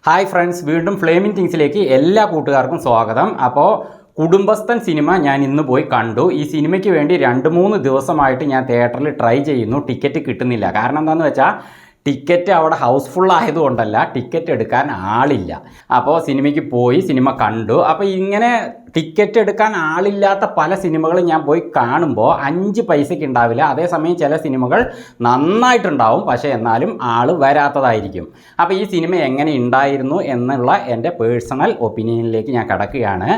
Hi friends, വീണ്ടും flaming തിങ്സിലേക്ക് എല്ലാ കൂട്ടുകാർക്കും സ്വാഗതം. അപ്പോൾ കുടുംബസ്ഥൻ സിനിമ ഞാൻ ഇന്ന് പോയി കണ്ടു. ഈ സിനിമയ്ക്ക് വേണ്ടി 2-3 ദിവസമായിട്ട് ഞാൻ തിയേറ്ററിൽ ട്രൈ ചെയ്യുന്നു. ടിക്കറ്റ് കിട്ടുന്നില്ല. കാരണം എന്താണെന്ന് വെച്ചാൽ ടിക്കറ്റ് അവിടെ ഹൗസ്ഫുൾ ആയതുകൊണ്ടല്ല, ടിക്കറ്റ് എടുക്കാൻ ആളില്ല. അപ്പോൾ സിനിമയ്ക്ക് പോയി സിനിമ കണ്ടു. അപ്പോൾ ഇങ്ങനെ ടിക്കറ്റ് എടുക്കാൻ ആളില്ലാത്ത പല സിനിമകളും ഞാൻ പോയി കാണുമ്പോൾ 5 പൈസയ്ക്ക് ഉണ്ടാവില്ല. അതേസമയം ചില സിനിമകൾ നന്നായിട്ടുണ്ടാവും, പക്ഷേ എന്നാലും ആൾ വരാത്തതായിരിക്കും. അപ്പോൾ ഈ സിനിമ എങ്ങനെ ഉണ്ടായിരുന്നു എന്നുള്ള എൻ്റെ പേഴ്സണൽ ഒപ്പീനിയനിലേക്ക് ഞാൻ കടക്കുകയാണ്.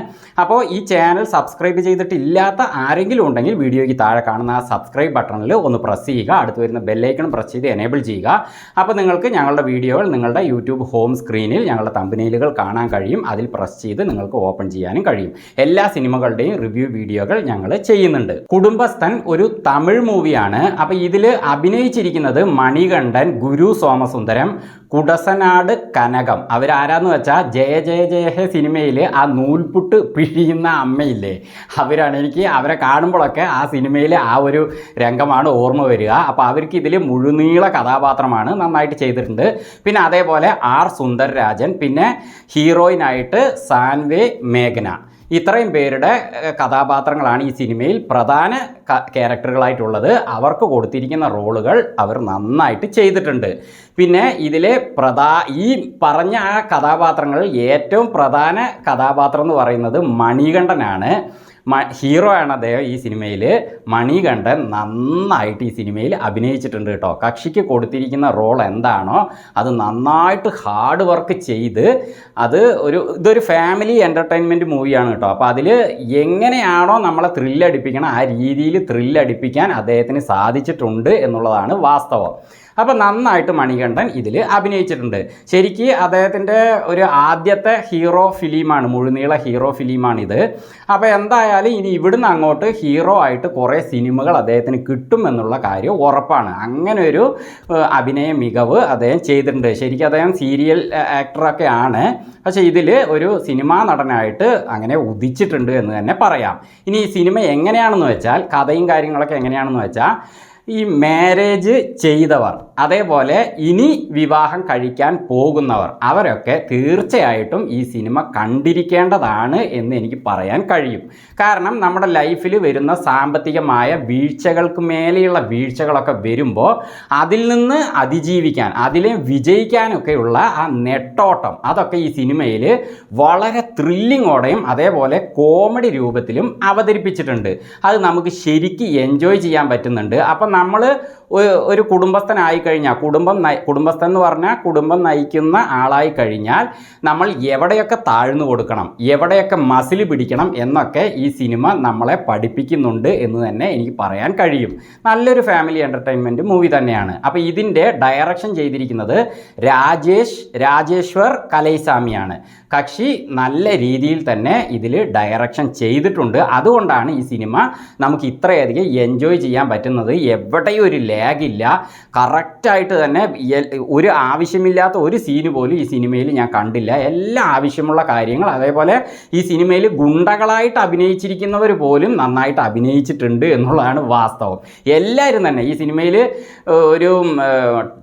അപ്പോൾ ഈ ചാനൽ സബ്സ്ക്രൈബ് ചെയ്തിട്ടില്ലാത്ത ആരെങ്കിലും ഉണ്ടെങ്കിൽ വീഡിയോയ്ക്ക് താഴെ കാണുന്ന ആ സബ്സ്ക്രൈബ് ബട്ടണിൽ ഒന്ന് പ്രസ് ചെയ്യുക. അടുത്ത് വരുന്ന ബെല്ലൈക്കൺ പ്രസ് ചെയ്ത് എനേബിൾ ചെയ്യുക. അപ്പോൾ നിങ്ങൾക്ക് ഞങ്ങളുടെ വീഡിയോകൾ നിങ്ങളുടെ യൂട്യൂബ് ഹോം സ്ക്രീനിൽ ഞങ്ങളുടെ തമ്പനെയിലുകൾ കാണാൻ കഴിയും. അതിൽ പ്രസ് ചെയ്ത് നിങ്ങൾക്ക് ഓപ്പൺ ചെയ്യാനും കഴിയും. എല്ലാ സിനിമകളുടെയും റിവ്യൂ വീഡിയോകൾ ഞങ്ങൾ ചെയ്യുന്നുണ്ട്. കുടുംബസ്ഥൻ ഒരു തമിഴ് മൂവിയാണ്. അപ്പോൾ ഇതിൽ അഭിനയിച്ചിരിക്കുന്നത് മണികണ്ഠൻ, ഗുരു സോമസുന്ദരം, കുടസനാട് കനകം. അവരാരാന്ന് വെച്ചാൽ ജയ ജയ ജയ ഹേ സിനിമയിൽ ആ നൂൽപുട്ട് പിഴിയുന്ന അമ്മയില്ലേ, അവരാണ്. എനിക്ക് അവരെ കാണുമ്പോഴൊക്കെ ആ സിനിമയിലെ ആ ഒരു രംഗമാണ് ഓർമ്മ വരിക. അപ്പോൾ അവർക്ക് ഇതിൽ മുഴുനീള കഥാപാത്രമാണ്, നന്നായിട്ട് ചെയ്തിട്ടുണ്ട്. പിന്നെ അതേപോലെ ആർ സുന്ദരരാജൻ, പിന്നെ ഹീറോയിനായിട്ട് സാൻവേ മേഘന. ഇത്രയും പേരുടെ കഥാപാത്രങ്ങളാണ് ഈ സിനിമയിൽ പ്രധാന ക്യാരക്ടറുകളായിട്ടുള്ളത്. അവർക്ക് കൊടുത്തിരിക്കുന്ന റോളുകൾ അവർ നന്നായിട്ട് ചെയ്തിട്ടുണ്ട്. പിന്നെ ഇതിലെ ഈ പറഞ്ഞ ആ കഥാപാത്രങ്ങളിൽ ഏറ്റവും പ്രധാന കഥാപാത്രം എന്ന് പറയുന്നത് മണികണ്ഠനാണ്. ഹീറോ ആണ് അദ്ദേഹം ഈ സിനിമയിൽ. മണികണ്ഠൻ നന്നായിട്ട് ഈ സിനിമയിൽ അഭിനയിച്ചിട്ടുണ്ട് കേട്ടോ. കക്ഷിക്ക് കൊടുത്തിരിക്കുന്ന റോൾ എന്താണോ അത് നന്നായിട്ട് ഹാർഡ് വർക്ക് ചെയ്ത് ഇതൊരു ഫാമിലി എൻ്റർടൈൻമെൻറ്റ് മൂവിയാണ് കേട്ടോ. അപ്പോൾ അതിൽ എങ്ങനെയാണോ നമ്മളെ ത്രില്ലടിപ്പിക്കണം ആ രീതിയിൽ ത്രില്ലടിപ്പിക്കാൻ അദ്ദേഹത്തിന് സാധിച്ചിട്ടുണ്ട് എന്നുള്ളതാണ് വാസ്തവം. അപ്പോൾ നന്നായിട്ട് മണികണ്ഠൻ ഇതിൽ അഭിനയിച്ചിട്ടുണ്ട്. ശരിക്ക് അദ്ദേഹത്തിൻ്റെ ഒരു ആദ്യത്തെ ഹീറോ ഫിലിമാണ്, മുഴുനീള ഹീറോ ഫിലിമാണിത്. അപ്പോൾ എന്തായാലും ഇനി ഇവിടുന്ന് അങ്ങോട്ട് ഹീറോ ആയിട്ട് കുറേ സിനിമകൾ അദ്ദേഹത്തിന് കിട്ടുമെന്നുള്ള കാര്യം ഉറപ്പാണ്. അങ്ങനെ ഒരു അഭിനയ മികവ് അദ്ദേഹം ചെയ്തിട്ടുണ്ട്. ശരിക്കും അദ്ദേഹം സീരിയൽ ആക്ടറൊക്കെ ആണ്, പക്ഷേ ഇതിൽ ഒരു സിനിമാ നടനായിട്ട് അങ്ങനെ ഉദിച്ചിട്ടുണ്ട് എന്ന് തന്നെ പറയാം. ഇനി ഈ സിനിമ എങ്ങനെയാണെന്ന് വെച്ചാൽ, കഥയും കാര്യങ്ങളൊക്കെ എങ്ങനെയാണെന്ന് വെച്ചാൽ, ഈ മാരേജ് ചെയ്തവർ, അതേപോലെ ഇനി വിവാഹം കഴിക്കാൻ പോകുന്നവർ, അവരൊക്കെ തീർച്ചയായിട്ടും ഈ സിനിമ കണ്ടിരിക്കേണ്ടതാണ് എന്ന് എനിക്ക് പറയാൻ കഴിയും. കാരണം നമ്മുടെ ലൈഫിൽ വരുന്ന സാമ്പത്തികമായ വീഴ്ചകൾക്ക് മേലെയുള്ള വീഴ്ചകളൊക്കെ വരുമ്പോൾ അതിൽ നിന്ന് അതിജീവിക്കാൻ, അതിലെ വിജയിക്കാനൊക്കെയുള്ള ആ നെട്ടോട്ടം, അതൊക്കെ ഈ സിനിമയിൽ വളരെ ത്രില്ലിങ്ങോടെയും അതേപോലെ കോമഡി രൂപത്തിലും അവതരിപ്പിച്ചിട്ടുണ്ട്. അത് നമുക്ക് ശരിക്കും എൻജോയ് ചെയ്യാൻ പറ്റുന്നുണ്ട്. അപ്പം നമ്മൾ ഒരു കുടുംബസ്ഥനായി കഴിഞ്ഞാൽ, കുടുംബസ്ഥൻ എന്ന് പറഞ്ഞാൽ കുടുംബം നയിക്കുന്ന ആളായി കഴിഞ്ഞാൽ നമ്മൾ എവിടെയൊക്കെ താഴ്ന്നു കൊടുക്കണം, എവിടെയൊക്കെ മസിൽ പിടിക്കണം എന്നൊക്കെ ഈ സിനിമ നമ്മളെ പഠിപ്പിക്കുന്നുണ്ട് എന്ന് തന്നെ എനിക്ക് പറയാൻ കഴിയും. നല്ലൊരു ഫാമിലി എൻ്റർടൈൻമെൻറ്റ് മൂവി തന്നെയാണ്. അപ്പോൾ ഇതിൻ്റെ ഡയറക്ഷൻ ചെയ്തിരിക്കുന്നത് രാജേശ്വർ കലൈസാമിയാണ്. കക്ഷി നല്ല രീതിയിൽ തന്നെ ഇതിൽ ഡയറക്ഷൻ ചെയ്തിട്ടുണ്ട്. അതുകൊണ്ടാണ് ഈ സിനിമ നമുക്ക് ഇത്രയധികം എൻജോയ് ചെയ്യാൻ പറ്റുന്നത്. എവിടെയും ഒരു ലാഗില്ല, കറക്റ്റായിട്ട് തന്നെ ഒരു ആവശ്യമില്ലാത്ത ഒരു സീന് പോലും ഈ സിനിമയിൽ ഞാൻ കണ്ടില്ല. എല്ലാ ആവശ്യമുള്ള കാര്യങ്ങൾ, അതേപോലെ ഈ സിനിമയിൽ ഗുണ്ടകളായിട്ട് അഭിനയിച്ചിരിക്കുന്നവർ പോലും നന്നായിട്ട് അഭിനയിച്ചിട്ടുണ്ട് എന്നുള്ളതാണ് വാസ്തവം. എല്ലാവരും തന്നെ ഈ സിനിമയിൽ ഒരു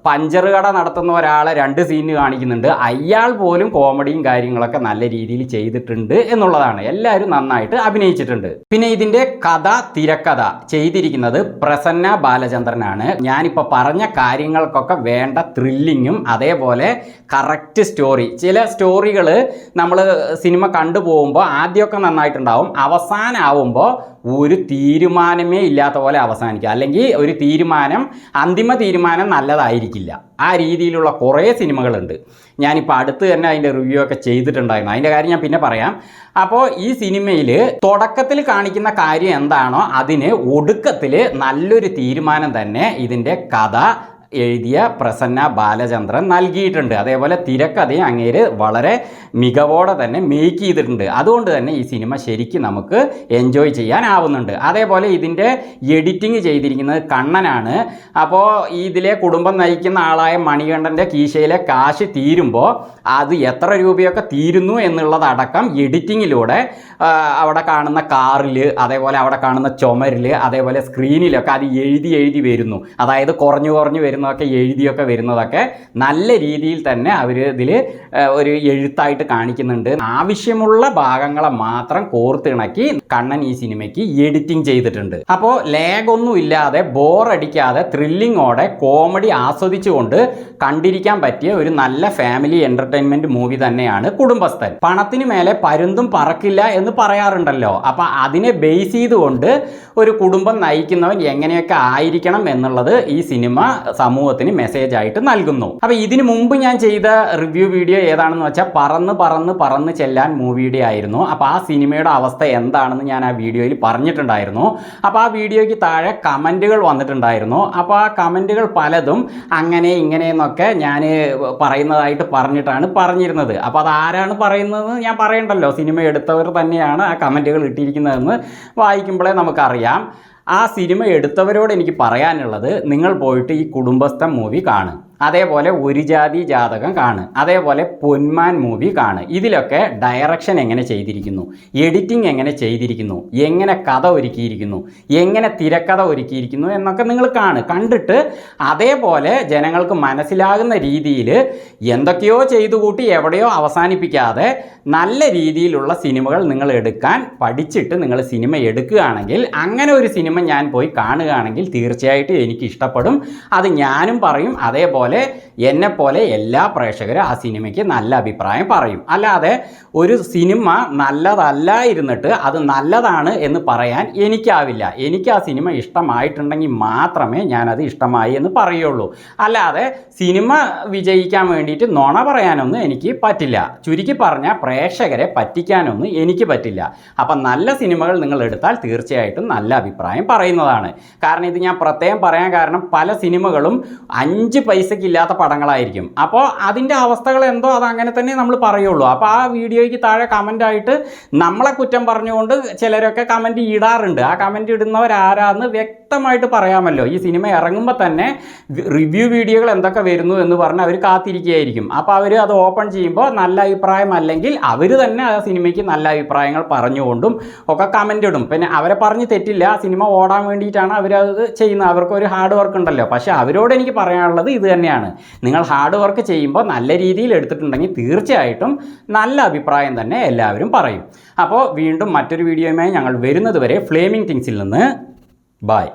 പഞ്ചർ കട നടത്തുന്ന ഒരാളെ 2 സീന് കാണിക്കുന്നുണ്ട്. അയാൾ പോലും കോമഡിയും കാര്യങ്ങളൊക്കെ നല്ല രീതിയിൽ ചെയ്തിട്ടുണ്ട് എന്നുള്ളതാണ്. എല്ലാവരും നന്നായിട്ട് അഭിനയിച്ചിട്ടുണ്ട്. പിന്നെ ഇതിൻ്റെ തിരക്കഥ ചെയ്തിരിക്കുന്നത് പ്രസന്ന ബാലചന്ദ്രനാണ്. ഞാനിപ്പോൾ പറഞ്ഞ കാര്യങ്ങൾക്കൊക്കെ വേണ്ട ത്രില്ലിങ്ങും അതേപോലെ കറക്റ്റ് സ്റ്റോറി. ചില സ്റ്റോറികൾ നമ്മൾ സിനിമ കണ്ടുപോകുമ്പോൾ ആദ്യമൊക്കെ നന്നായിട്ടുണ്ടാവും, അവസാനമാവുമ്പോൾ ഒരു തീരുമാനമേ ഇല്ലാത്ത പോലെ അവസാനിക്കുക, അല്ലെങ്കിൽ ഒരു അന്തിമ തീരുമാനം നല്ലതായിരിക്കില്ല. ആ രീതിയിലുള്ള കുറേ സിനിമകളുണ്ട്. ഞാനിപ്പോൾ അടുത്ത് തന്നെ അതിൻ്റെ റിവ്യൂ ഒക്കെ ചെയ്തിട്ടുണ്ടായിരുന്നു. അതിൻ്റെ കാര്യം ഞാൻ പിന്നെ പറയാം. അപ്പോൾ ഈ സിനിമയിൽ തുടക്കത്തിൽ കാണിക്കുന്ന കാര്യം എന്താണോ അതിന് ഒടുക്കത്തിൽ നല്ലൊരു തീരുമാനം തന്നെ ഇതിൻ്റെ കഥ എഴുതിയ പ്രസന്ന ബാലചന്ദ്രൻ നൽകിയിട്ടുണ്ട്. അതേപോലെ തിരക്കഥയും അങ്ങേര് വളരെ മികവോടെ തന്നെ മേക്ക് ചെയ്തിട്ടുണ്ട്. അതുകൊണ്ട് തന്നെ ഈ സിനിമ ശരിക്കും നമുക്ക് എൻജോയ് ചെയ്യാനാവുന്നുണ്ട്. അതേപോലെ ഇതിൻ്റെ എഡിറ്റിംഗ് ചെയ്തിരിക്കുന്നത് കണ്ണനാണ്. അപ്പോൾ ഇതിലെ കുടുംബം നയിക്കുന്ന ആളായ മണികണ്ഠൻ്റെ കീശയിലെ കാശ് തീരുമ്പോൾ അത് എത്ര രൂപയൊക്കെ തീരുന്നു എന്നുള്ളതടക്കം എഡിറ്റിങ്ങിലൂടെ അവിടെ കാണുന്ന കാറിൽ, അതേപോലെ അവിടെ കാണുന്ന ചുമരിൽ, അതേപോലെ സ്ക്രീനിലൊക്കെ അത് എഴുതി വരുന്നു. അതായത് കുറഞ്ഞു വരുന്നതൊക്കെ എഴുതിയൊക്കെ വരുന്നതൊക്കെ നല്ല രീതിയിൽ തന്നെ അവർ ഇതിൽ ഒരു എഴുത്തായിട്ട് കാണിക്കുന്നുണ്ട്. ആവശ്യമുള്ള ഭാഗങ്ങളെ മാത്രം കോർത്തിണക്കി കണ്ണൻ ഈ സിനിമയ്ക്ക് എഡിറ്റിംഗ് ചെയ്തിട്ടുണ്ട്. അപ്പോൾ ലാഗൊന്നും ഇല്ലാതെ, ബോറടിക്കാതെ, ത്രില്ലിങ്ങോടെ, കോമഡി ആസ്വദിച്ചുകൊണ്ട് കണ്ടിരിക്കാൻ പറ്റിയ ഒരു നല്ല ഫാമിലി എന്റർടൈൻമെന്റ് മൂവി തന്നെയാണ് കുടുംബസ്ഥൻ. പണത്തിന് മേലെ പരുന്തും പറക്കില്ല എന്ന് പറയാറുണ്ടല്ലോ. അപ്പം അതിനെ ബേസ് ചെയ്തുകൊണ്ട് ഒരു കുടുംബം നയിക്കുന്നവൻ എങ്ങനെയൊക്കെ ആയിരിക്കണം എന്നുള്ളത് ഈ സിനിമ സമൂഹത്തിന് മെസ്സേജ് ആയിട്ട് നൽകുന്നു. അപ്പം ഇതിനു മുമ്പ് ഞാൻ ചെയ്ത റിവ്യൂ വീഡിയോ ഏതാണെന്ന് വെച്ചാൽ പറന്ന് ചെല്ലാൻ മൂവിയുടെ ആയിരുന്നു. അപ്പോൾ ആ സിനിമയുടെ അവസ്ഥ എന്താണെന്ന് ഞാൻ ആ വീഡിയോയിൽ പറഞ്ഞിട്ടുണ്ടായിരുന്നു. അപ്പോൾ ആ വീഡിയോയ്ക്ക് താഴെ കമൻറ്റുകൾ വന്നിട്ടുണ്ടായിരുന്നു. അപ്പോൾ ആ കമൻറ്റുകൾ പലതും അങ്ങനെ ഇങ്ങനെയെന്നൊക്കെ ഞാൻ പറയുന്നതായിട്ട് പറഞ്ഞിട്ടാണ് പറഞ്ഞിരുന്നത്. അപ്പോൾ അതാരാണ് പറയുന്നത് ഞാൻ പറയണ്ടല്ലോ, സിനിമ എടുത്തവർ തന്നെയാണ് ആ കമൻറ്റുകൾ ഇട്ടിരിക്കുന്നതെന്ന് വായിക്കുമ്പോഴേ നമുക്കറിയാം. ആ സിനിമ എടുത്തവരോട് എനിക്ക് പറയാനുള്ളത്, നിങ്ങൾ പോയിട്ട് ഈ കുടുംബസ്ഥൻ മൂവി കാണും, അതേപോലെ ഒരു ജാതി ജാതകം കാണും, അതേപോലെ പൊന്മാൻ മൂവി കാണും. ഇതിലൊക്കെ ഡയറക്ഷൻ എങ്ങനെ ചെയ്തിരിക്കുന്നു, എഡിറ്റിംഗ് എങ്ങനെ ചെയ്തിരിക്കുന്നു, എങ്ങനെ കഥ ഒരുക്കിയിരിക്കുന്നു, എങ്ങനെ തിരക്കഥ ഒരുക്കിയിരിക്കുന്നു എന്നൊക്കെ നിങ്ങൾ കണ്ടിട്ട് അതേപോലെ ജനങ്ങൾക്ക് മനസ്സിലാകുന്ന രീതിയിൽ എന്തൊക്കെയോ ചെയ്തു കൂട്ടി എവിടെയോ അവസാനിപ്പിക്കാതെ നല്ല രീതിയിലുള്ള സിനിമകൾ നിങ്ങൾ എടുക്കാൻ പഠിച്ചിട്ട് നിങ്ങൾ സിനിമ എടുക്കുകയാണെങ്കിൽ, അങ്ങനെ ഒരു സിനിമ ഞാൻ പോയി കാണുകയാണെങ്കിൽ തീർച്ചയായിട്ടും എനിക്ക് ഇഷ്ടപ്പെടും. അത് ഞാനും പറയും. അതേപോലെ എന്നെപ്പോലെ എല്ലാ പ്രേക്ഷകരും ആ സിനിമയ്ക്ക് നല്ല അഭിപ്രായം പറയും. അല്ലാതെ ഒരു സിനിമ നല്ലതല്ല ഇരുന്നിട്ട് അത് നല്ലതാണ് എന്ന് പറയാൻ എനിക്കാവില്ല. എനിക്ക് ആ സിനിമ ഇഷ്ടമായിട്ടുണ്ടെങ്കിൽ മാത്രമേ ഞാനത് ഇഷ്ടമായി എന്ന് പറയുള്ളൂ. അല്ലാതെ സിനിമ വിജയിക്കാൻ വേണ്ടിയിട്ട് നുണ പറയാനൊന്നും എനിക്ക് പറ്റില്ല. ചുരുക്കി പറഞ്ഞാൽ പ്രേക്ഷകരെ പറ്റിക്കാനൊന്നും എനിക്ക് പറ്റില്ല. അപ്പം നല്ല സിനിമകൾ നിങ്ങൾ എടുത്താൽ തീർച്ചയായിട്ടും നല്ല അഭിപ്രായം പറയുന്നതാണ്. കാരണം ഇത് ഞാൻ പ്രത്യേകം പറയാൻ കാരണം, പല സിനിമകളും 5 പൈസയ്ക്ക് ഇല്ലാത്ത പടങ്ങളായിരിക്കും. അപ്പോൾ അതിൻ്റെ അവസ്ഥകൾ എന്തോ അത് അങ്ങനെ തന്നെ നമ്മൾ പറയുള്ളൂ. അപ്പോൾ ആ വീഡിയോയ്ക്ക് താഴെ കമൻ്റായിട്ട് നമ്മളെ കുറ്റം പറഞ്ഞുകൊണ്ട് ചിലരൊക്കെ കമൻറ്റ് ഇടാറുണ്ട്. ആ കമൻറ്റ് ഇടുന്നവരാരാന്ന് വ്യക്തമായിട്ട് പറയാമല്ലോ. ഈ സിനിമ ഇറങ്ങുമ്പോൾ തന്നെ റിവ്യൂ വീഡിയോകൾ എന്തൊക്കെ വരുന്നു എന്ന് പറഞ്ഞ് അവർ കാത്തിരിക്കുകയായിരിക്കും. അപ്പോൾ അവർ അത് ഓപ്പൺ ചെയ്യുമ്പോൾ നല്ല അഭിപ്രായം അല്ലെങ്കിൽ അവർ തന്നെ ആ സിനിമയ്ക്ക് നല്ല അഭിപ്രായങ്ങൾ പറഞ്ഞുകൊണ്ടും ഒക്കെ കമൻ്റ് ഇടും. പിന്നെ അവരെ പറഞ്ഞ് തെറ്റില്ല, സിനിമ ഓടാൻ വേണ്ടിയിട്ടാണ് അവരത് ചെയ്യുന്നത്. അവർക്കൊരു ഹാർഡ് വർക്ക് ഉണ്ടല്ലോ. പക്ഷേ അവരോട് എനിക്ക് പറയാനുള്ളത് ഇത് തന്നെയാണ്. നിങ്ങൾ ഹാർഡ് വർക്ക് ചെയ്യുമ്പോൾ നല്ല രീതിയിൽ എടുത്തിട്ടുണ്ടെങ്കിൽ തീർച്ചയായിട്ടും നല്ല അഭിപ്രായം തന്നെ എല്ലാവരും പറയും. അപ്പോൾ വീണ്ടും മറ്റൊരു വീഡിയോയുമായി ഞങ്ങൾ വരുന്നത് വരെ ഫ്ലേമിംഗ് തിങ്സിൽ നിന്ന് ബൈ.